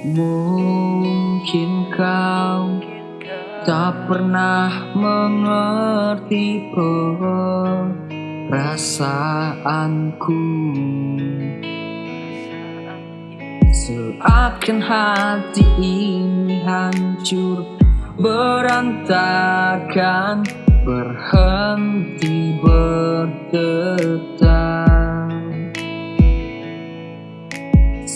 Mungkin kau tak pernah mengerti perasaanku, seakan hati ini hancur berantakan, berhenti berdetak.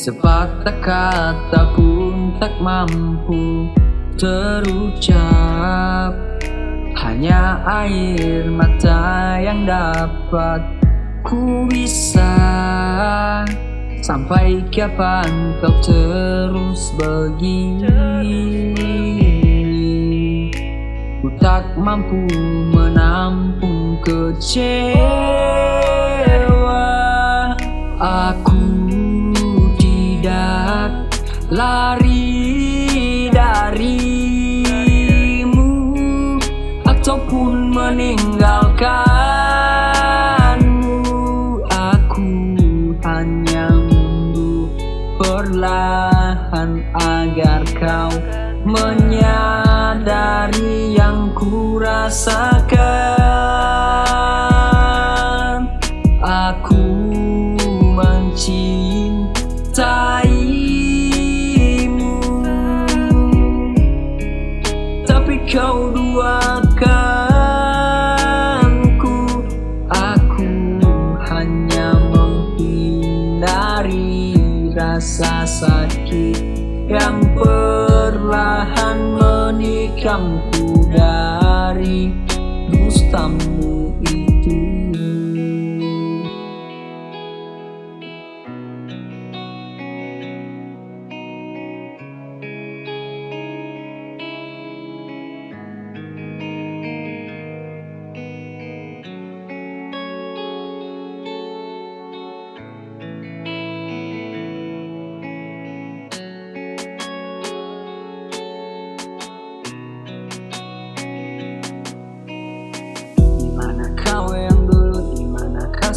Sepatah kata pun tak mampu terucap, hanya air mata yang dapat ku bisa. Sampai kapan kau terus begini? Ku tak mampu menampung kecewa. Aku tidak lari darimu ataupun meninggalkanmu. Aku hanya mundur perlahan agar kau menyadari yang ku rasakan. Aku mencintaimu, tapi kau duakanku. Aku hanya menghindari rasa sakit yang perlahan menikamku dari dustamu itu.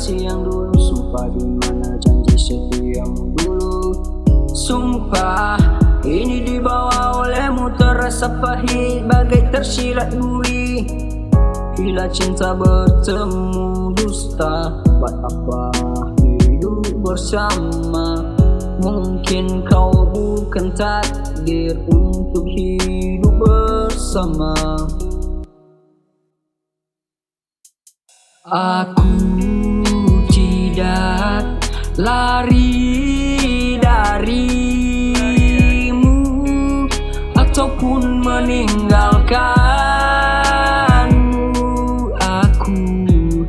Yang dulu, sumpah dimana janji setiamu dulu. Sumpah ini dibawa olehmu terasa pahit bagai tersirat duri. Bila cinta bertemu dusta, buat apa hidup bersama? Mungkin kau bukan takdir untuk hidup bersama. Aku tidak lari darimu ataupun meninggalkanmu. Aku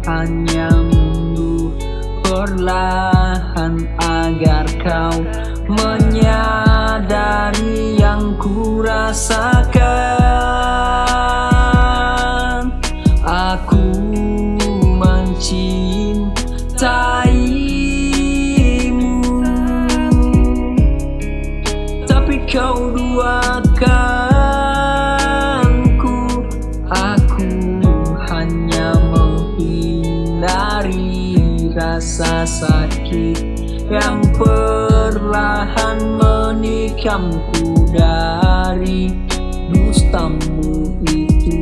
hanya mundur perlahan agar kau menyadari yang ku rasakan. Aku mencintaimu, tapi kau duakanku. Aku hanya menghindari rasa sakit yang perlahan menikamku dari dustamu itu.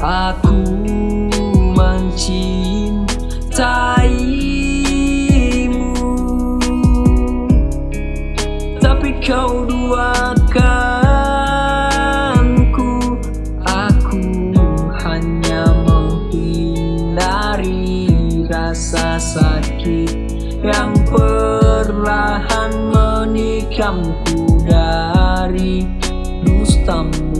Aku mencintaimu, tapi kau duakanku. Aku hanya menghindari rasa sakit yang perlahan menikamku dari dustamu.